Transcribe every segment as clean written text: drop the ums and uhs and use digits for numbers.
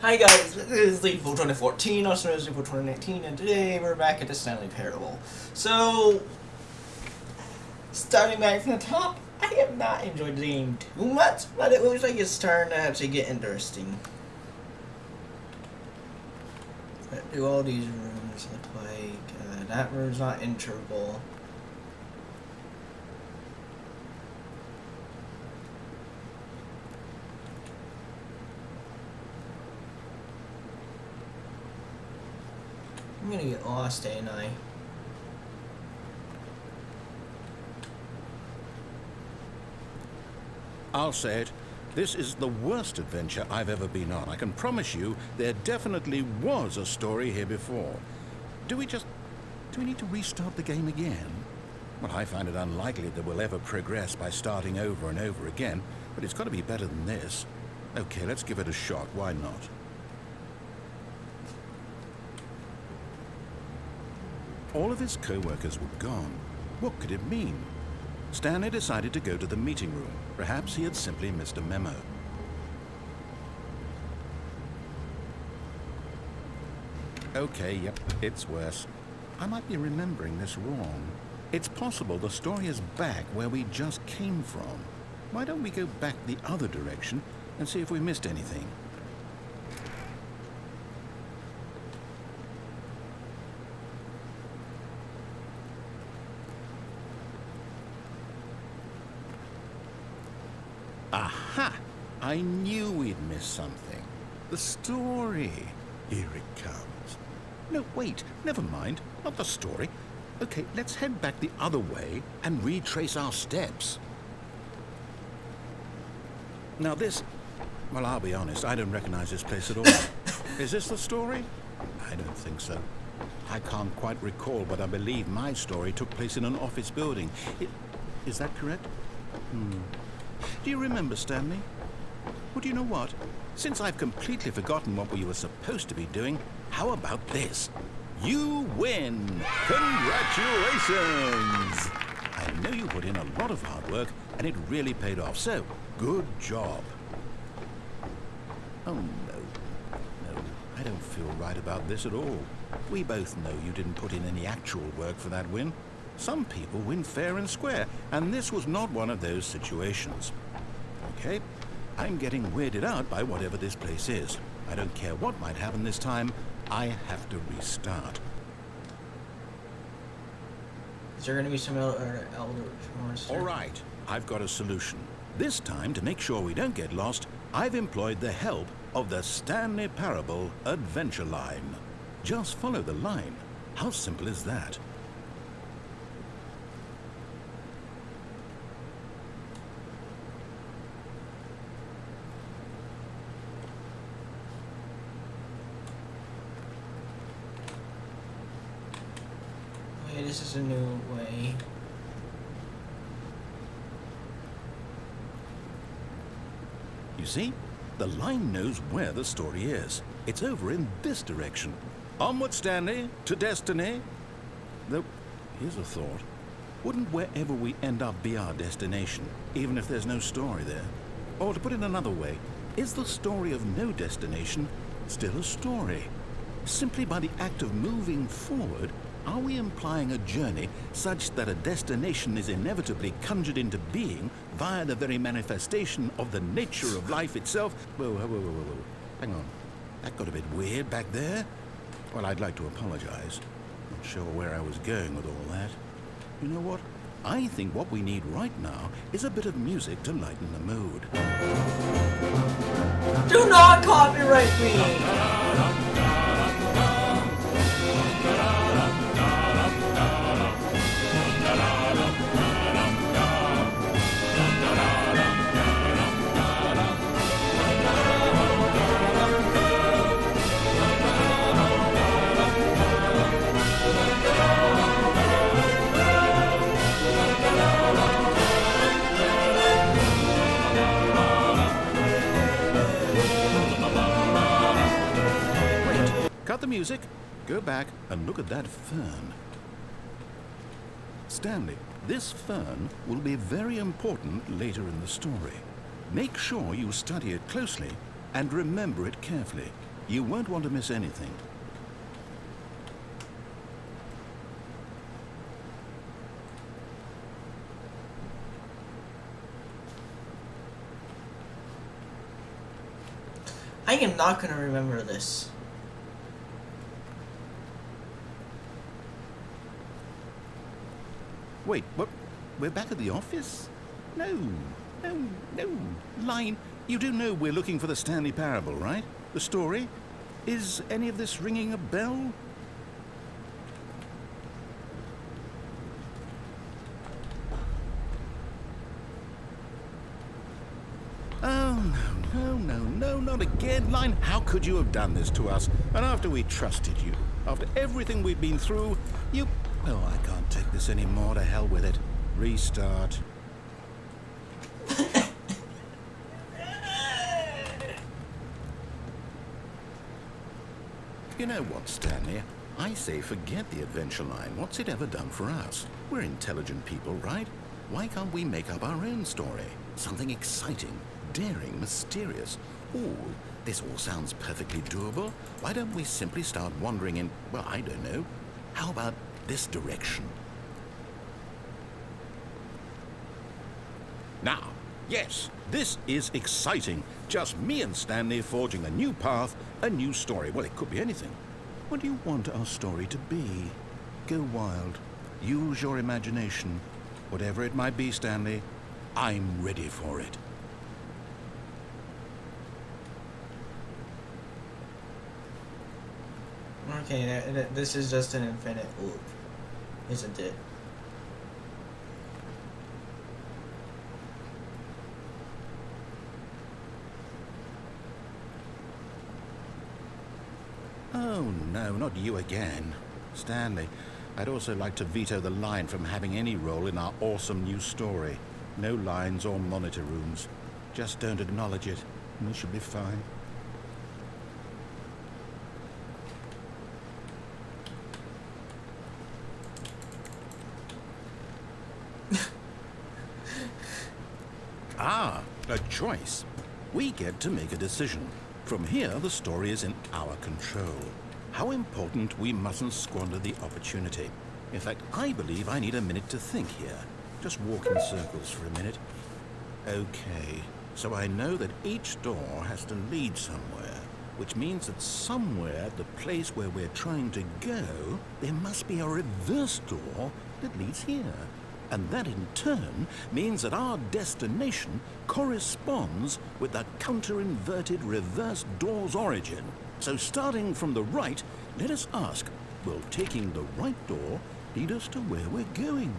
Hi guys, this is April 2014, also known as April 2019, and today we're back at the Stanley Parable. So, starting back from the top, I have not enjoyed the game too much, but it looks like it's starting to actually get interesting. What do all these rooms look like? That room's not enterable. I'm gonna get lost, ain't I? I'll say it. This is the worst adventure I've ever been on. I can promise you there definitely was a story here before. Do we need to restart the game again? Well, I find it unlikely that we'll ever progress by starting over and over again, but it's got to be better than this. Okay, let's give it a shot. Why not? All of his co-workers were gone. What could it mean? Stanley decided to go to the meeting room. Perhaps he had simply missed a memo. Okay, yep, it's worse. I might be remembering this wrong. It's possible the story is back where we just came from. Why don't we go back the other direction and see if we missed anything? Aha! I knew we'd missed something. The story. Here it comes. No, wait, never mind. Not the story. Okay, let's head back the other way and retrace our steps. Now this... Well, I'll be honest, I don't recognize this place at all. Is this the story? I don't think so. I can't quite recall, but I believe my story took place in an office building. Is that correct? Do you remember, Stanley? Well, do you know what? Since I've completely forgotten what we were supposed to be doing, how about this? You win! Congratulations! I know you put in a lot of hard work, and it really paid off, so good job. Oh, no. No, I don't feel right about this at all. We both know you didn't put in any actual work for that win. Some people win fair and square, and this was not one of those situations. Okay, I'm getting weirded out by whatever this place is. I don't care what might happen this time. I have to restart. Is there gonna be some elder? All right, I've got a solution. This time, to make sure we don't get lost, I've employed the help of the Stanley Parable Adventure Line. Just follow the line. How simple is that? This is a new way. You see? The line knows where the story is. It's over in this direction. Onward, Stanley, to destiny. Though, here's a thought. Wouldn't wherever we end up be our destination, even if there's no story there? Or to put it another way, is the story of no destination still a story? Simply by the act of moving forward, are we implying a journey such that a destination is inevitably conjured into being via the very manifestation of the nature of life itself? Whoa. Hang on. That got a bit weird back there. Well, I'd like to apologize. Not sure where I was going with all that. You know what? I think what we need right now is a bit of music to lighten the mood. Do not copyright me! Cut the music, go back and look at that fern. Stanley, this fern will be very important later in the story. Make sure you study it closely and remember it carefully. You won't want to miss anything. I am not going to remember this. Wait, what? We're back at the office? No. Line, you do know we're looking for the Stanley Parable, right? The story? Is any of this ringing a bell? Oh, no, not again, Line. How could you have done this to us? And after we trusted you, after everything we've been through, you... Oh, I can't take this anymore. To hell with it. Restart. You know what, Stanley? I say forget the adventure line. What's it ever done for us? We're intelligent people, right? Why can't we make up our own story? Something exciting, daring, mysterious. Ooh, this all sounds perfectly doable. Why don't we simply start wandering in, well, I don't know. How about this direction? Now, yes, this is exciting. Just me and Stanley forging a new path, a new story. Well, it could be anything. What do you want our story to be? Go wild. Use your imagination. Whatever it might be, Stanley, I'm ready for it. Okay, this is just an infinite loop, isn't it? Oh, no, not you again. Stanley, I'd also like to veto the line from having any role in our awesome new story. No lines or monitor rooms. Just don't acknowledge it, and we should be fine. Ah, a choice. We get to make a decision. From here, the story is in our control. How important we mustn't squander the opportunity. In fact, I believe I need a minute to think here. Just walk in circles for a minute. Okay, so I know that each door has to lead somewhere, which means that somewhere at the place where we're trying to go, there must be a reverse door that leads here. And that in turn means that our destination corresponds with the counter-inverted reverse door's origin. So starting from the right, let us ask, will taking the right door lead us to where we're going?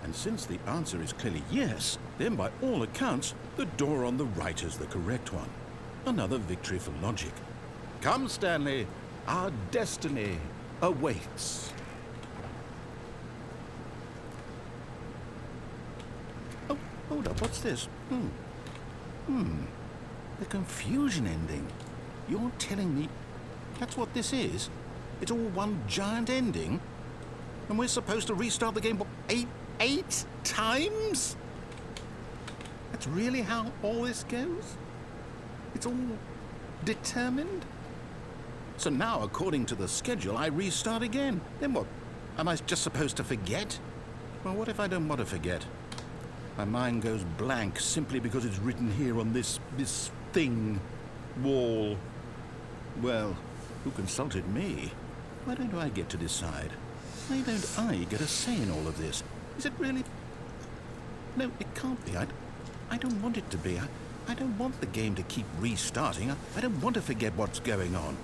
And since the answer is clearly yes, then by all accounts, the door on the right is the correct one. Another victory for logic. Come, Stanley, our destiny awaits. Hold up, what's this? The confusion ending. You're telling me that's what this is? It's all one giant ending? And we're supposed to restart the game, what, eight times? That's really how all this goes? It's all determined? So now, according to the schedule, I restart again. Then what? Am I just supposed to forget? Well, what if I don't want to forget? My mind goes blank simply because it's written here on this thing, wall. Well, who consulted me? Why don't I get to decide? Why don't I get a say in all of this? Is it really... No, it can't be. I don't want it to be. I don't want the game to keep restarting. I don't want to forget what's going on.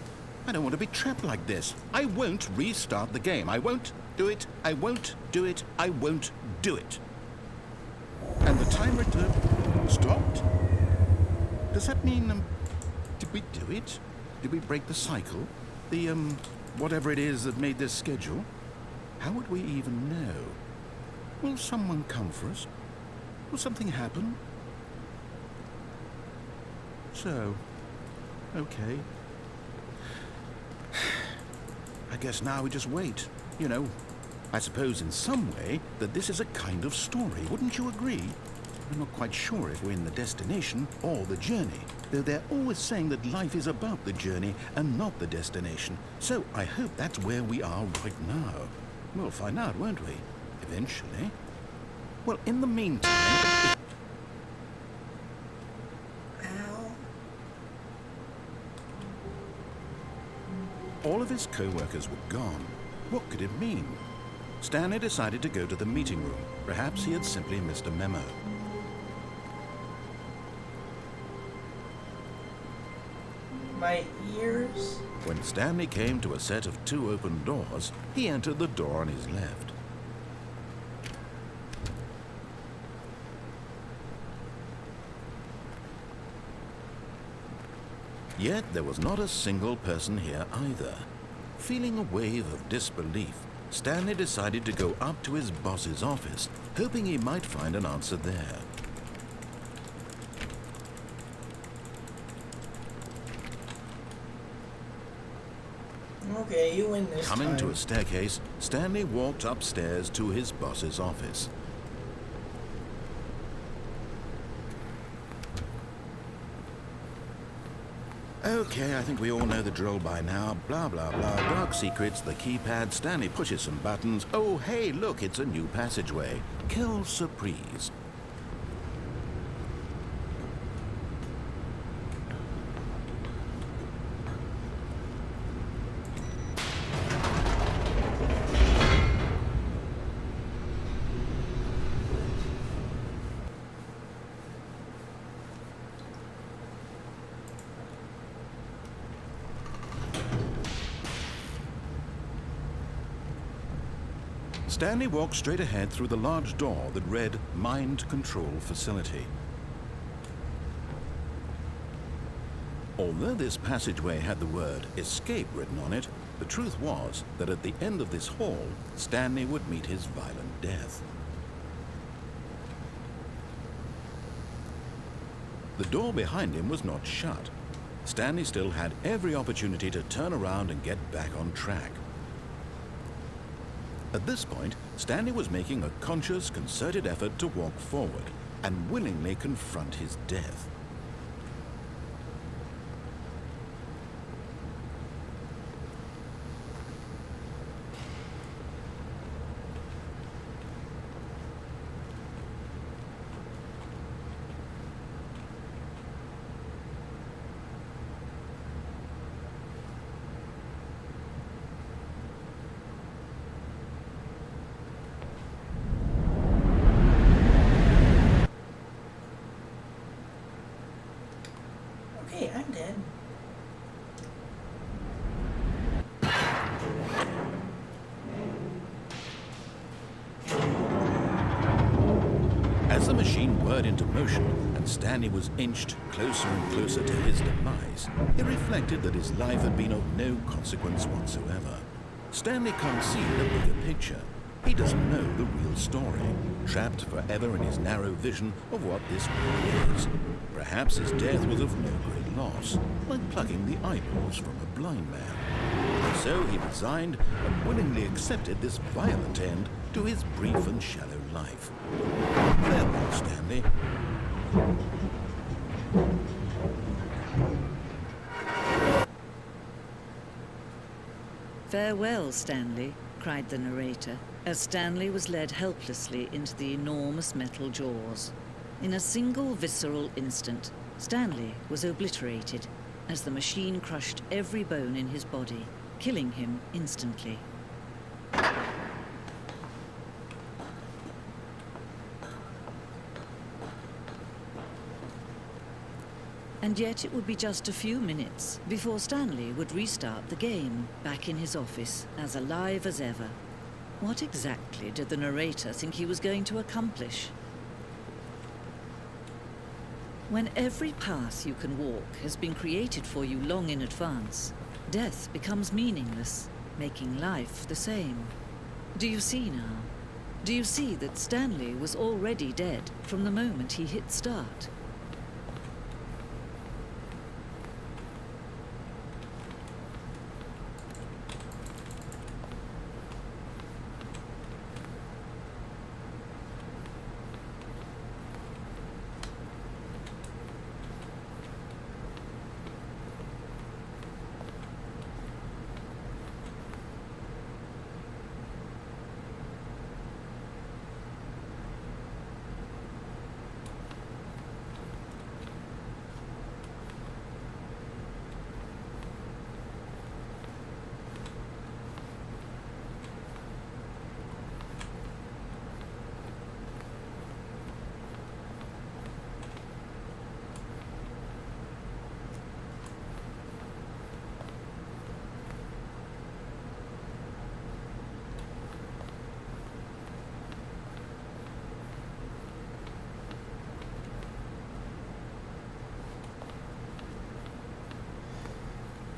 I don't want to be trapped like this. I won't restart the game. I won't do it. I won't do it. I won't do it. And the timer stopped? Does that mean, did we do it? Did we break the cycle? The, whatever it is that made this schedule? How would we even know? Will someone come for us? Will something happen? So, okay. I guess now we just wait, you know. I suppose in some way that this is a kind of story, wouldn't you agree? I'm not quite sure if we're in the destination or the journey, though they're always saying that life is about the journey and not the destination. So I hope that's where we are right now. We'll find out, won't we? Eventually. Well, in the meantime... Ow. All of his co-workers were gone. What could it mean? Stanley decided to go to the meeting room. Perhaps he had simply missed a memo. My ears? When Stanley came to a set of 2 open doors, he entered the door on his left. Yet there was not a single person here either. Feeling a wave of disbelief, Stanley decided to go up to his boss's office, hoping he might find an answer there. Okay, you win this Coming time. to a staircase, Stanley walked upstairs to his boss's office. Okay, I think we all know the drill by now. Blah, blah, blah. Dark secrets, the keypad. Stanley pushes some buttons. Oh, hey, look, it's a new passageway. Quelle surprise. Stanley walked straight ahead through the large door that read Mind Control Facility. Although this passageway had the word Escape written on it, the truth was that at the end of this hall, Stanley would meet his violent death. The door behind him was not shut. Stanley still had every opportunity to turn around and get back on track. At this point, Stanley was making a conscious, concerted effort to walk forward and willingly confront his death. Okay, I'm dead. As the machine whirred into motion and Stanley was inched closer and closer to his demise, he reflected that his life had been of no consequence whatsoever. Stanley can't see the bigger picture. He doesn't know the real story, trapped forever in his narrow vision of what this world is. Perhaps his death was of no great loss, like plucking the eyeballs from a blind man. So he resigned and willingly accepted this violent end to his brief and shallow life. Farewell, Stanley. "Farewell, Stanley," cried the narrator, as Stanley was led helplessly into the enormous metal jaws. In a single visceral instant, Stanley was obliterated as the machine crushed every bone in his body, killing him instantly. And yet it would be just a few minutes before Stanley would restart the game, back in his office, as alive as ever. What exactly did the narrator think he was going to accomplish? When every path you can walk has been created for you long in advance, death becomes meaningless, making life the same. Do you see now? Do you see that Stanley was already dead from the moment he hit start?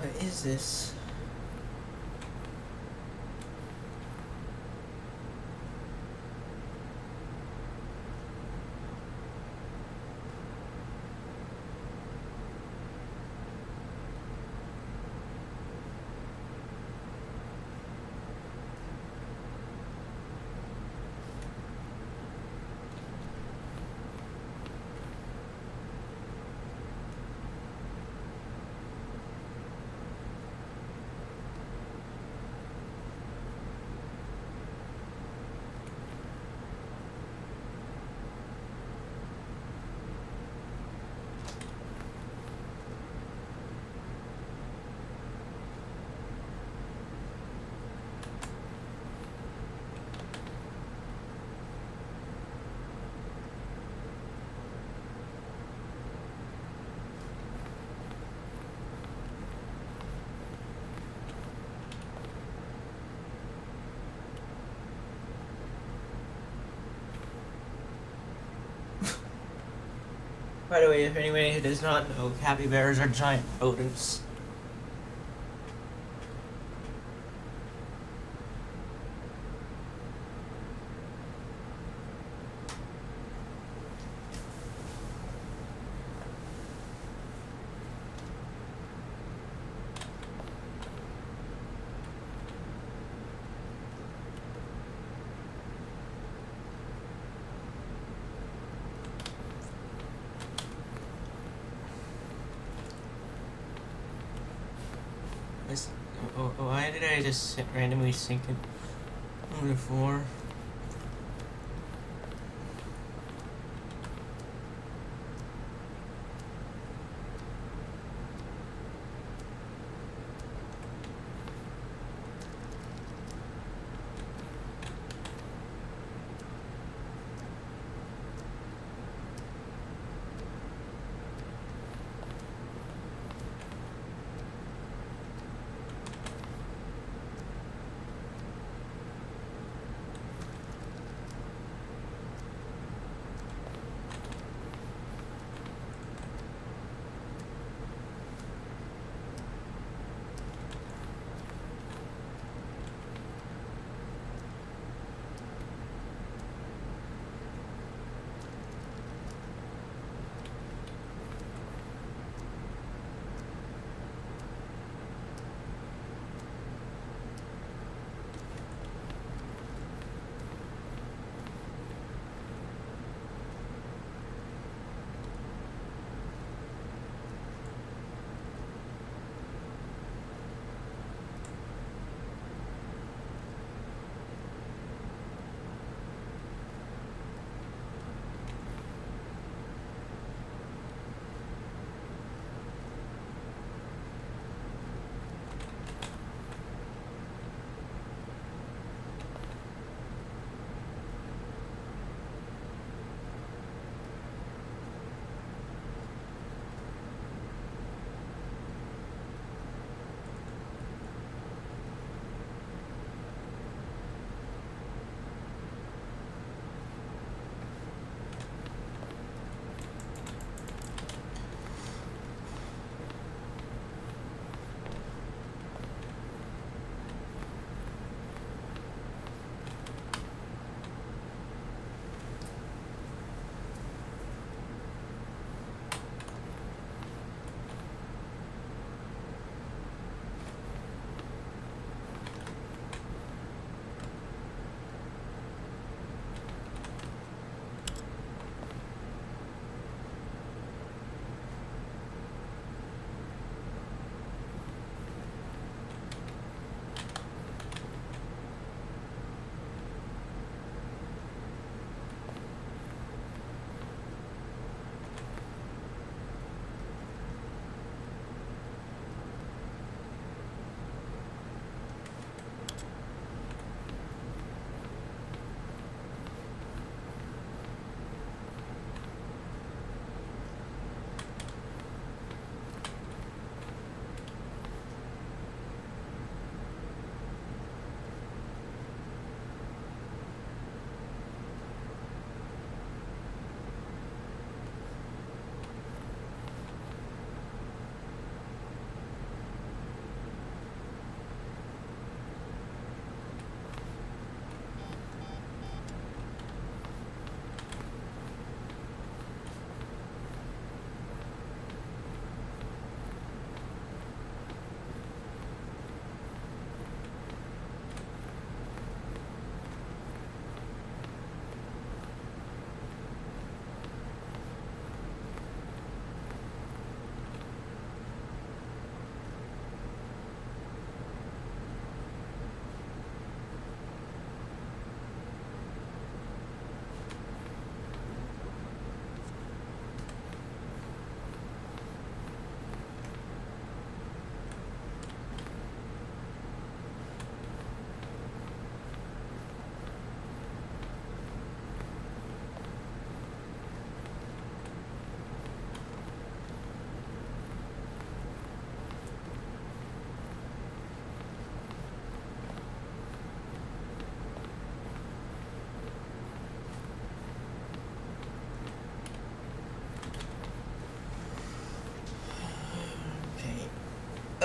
What is this? By the way, if anybody who does not know, capybaras are giant rodents. Why did I just randomly sink it on the floor?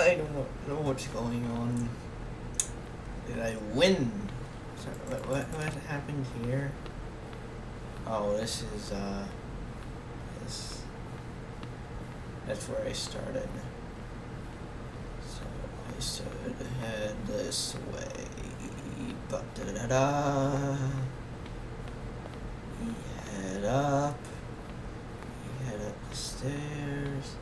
I don't know what's going on. Did I win? Sorry, what happened here? Oh, this is this. That's where I started. So I should head this way. But da-da-da. We head up. We head up the stairs.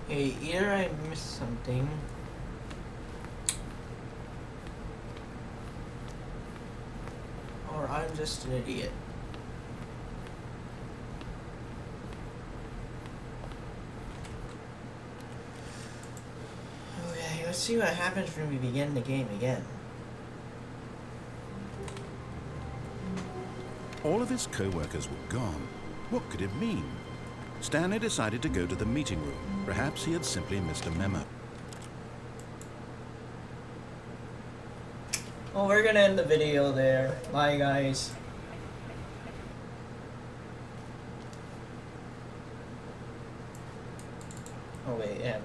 Hey, either I missed something, or I'm just an idiot. Okay, let's see what happens when we begin the game again. All of his co-workers were gone. What could it mean? Stanley decided to go to the meeting room. Perhaps he had simply missed a memo. Well, we're gonna end the video there. Bye, guys. Oh wait, yeah.